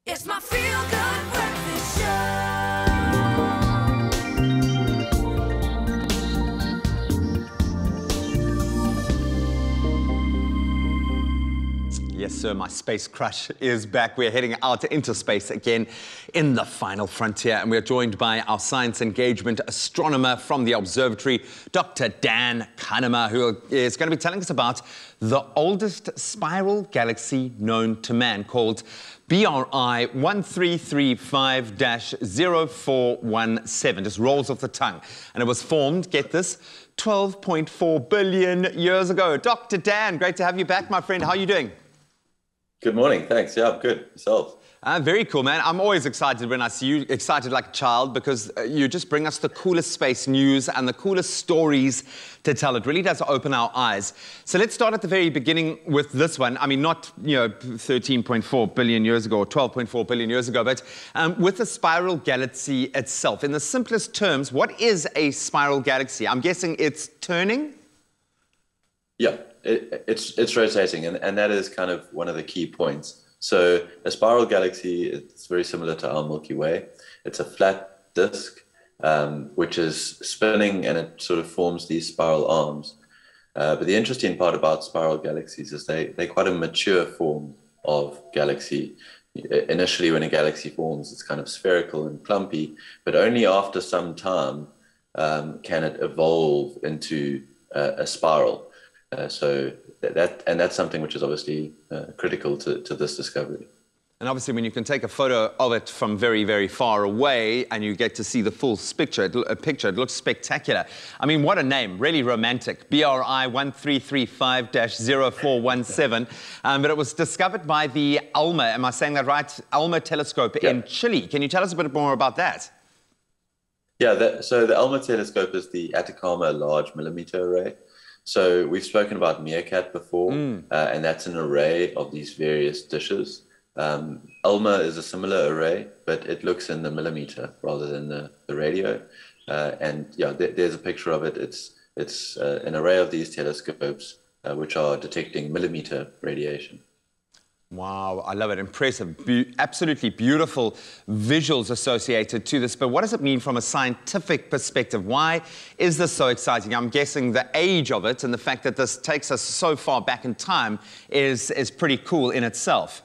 It's my feel-good breakfast show. Yes, sir, my space crush is back. We're heading out into space again in the final frontier, and we're joined by our science engagement astronomer from the observatory, Dr. Dan Kahnemer, who is going to be telling us about the oldest spiral galaxy known to man, called BRI 1335-0417. Just rolls off the tongue. And it was formed, get this, 12.4 billion years ago. Dr. Dan, great to have you back, my friend. How are you doing? Good morning. Thanks. Yeah, I'm good. Yourself? Very cool, man. I'm always excited when I see you, excited like a child, because you just bring us the coolest space news and the coolest stories to tell. It really does open our eyes. So let's start at the very beginning with this one. I mean, not, 13.4 billion years ago or 12.4 billion years ago, but with the spiral galaxy itself. In the simplest terms, what is a spiral galaxy? I'm guessing it's turning? Yeah, it's rotating, and that is kind of one of the key points. So a spiral galaxy, it's very similar to our Milky Way. It's a flat disk, which is spinning, and it sort of forms these spiral arms. But the interesting part about spiral galaxies is they're quite a mature form of galaxy. Initially, when a galaxy forms, it's kind of spherical and clumpy, but only after some time can it evolve into a spiral. So that's something which is obviously critical to this discovery. And obviously, when you can take a photo of it from very, very far away and you get to see the full picture, it looks spectacular. I mean, what a name, really romantic. BRI 1335-0417. But it was discovered by the ALMA, am I saying that right? ALMA telescope in Chile. Can you tell us a bit more about that? Yeah, so the ALMA telescope is the Atacama Large Millimeter Array. So we've spoken about MeerKAT before, and that's an array of these various dishes. ALMA is a similar array, but it looks in the millimeter rather than the radio. And yeah, there's a picture of it. It's an array of these telescopes which are detecting millimeter radiation. Wow, I love it. Impressive. Absolutely beautiful visuals associated to this. But what does it mean from a scientific perspective? Why is this so exciting? I'm guessing the age of it and the fact that this takes us so far back in time is pretty cool in itself.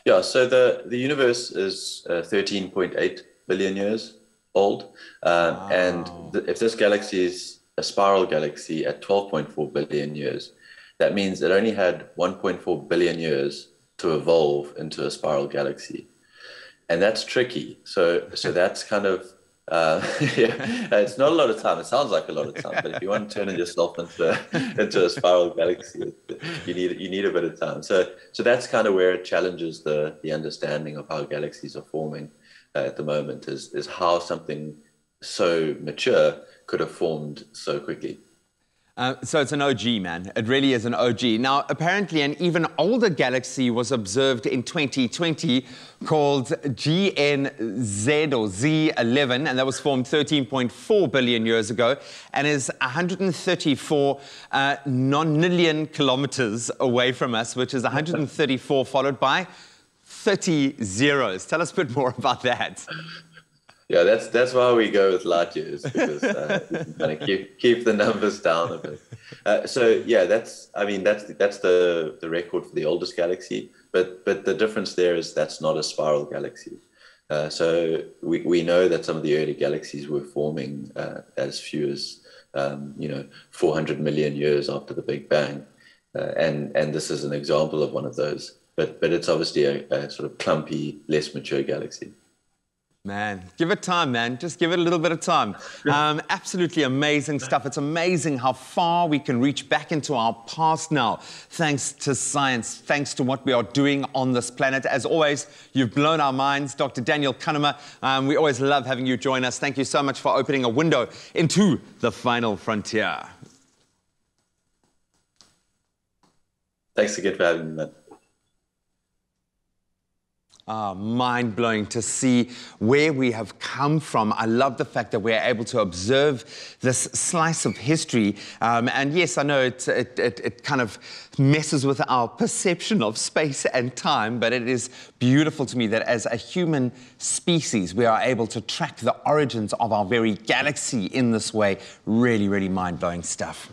Yeah, so the universe is 13.8 billion years old. Wow. And if this galaxy is a spiral galaxy at 12.4 billion years, that means it only had 1.4 billion years to evolve into a spiral galaxy. And that's tricky. So that's kind of, it's not a lot of time. It sounds like a lot of time, but if you want to turn yourself into a spiral galaxy, you need a bit of time. So that's kind of where it challenges the understanding of how galaxies are forming at the moment, is how something so mature could have formed so quickly. So it's an OG, man. It really is an OG. Now, apparently an even older galaxy was observed in 2020 called GNZ or Z11, and that was formed 13.4 billion years ago and is 134 nonillion kilometers away from us, which is 134 followed by 30 zeros. Tell us a bit more about that. Yeah, that's why we go with light years, because you can kind of keep the numbers down a bit. So yeah, that's the record for the oldest galaxy. But the difference there is that's not a spiral galaxy. So we know that some of the early galaxies were forming as few as 400 million years after the Big Bang, and this is an example of one of those. But it's obviously a sort of clumpy, less mature galaxy. Man, give it time, man. Just give it a little bit of time. Absolutely amazing stuff. It's amazing how far we can reach back into our past now, thanks to science, thanks to what we are doing on this planet. As always, you've blown our minds, Dr. Daniel Kahnemer. We always love having you join us. Thank you so much for opening a window into the final frontier. Thanks again for having me, man. Mind-blowing to see where we have come from. I love the fact that we're able to observe this slice of history. And yes, I know it kind of messes with our perception of space and time, but it is beautiful to me that as a human species, we are able to track the origins of our very galaxy in this way. Really, really mind-blowing stuff.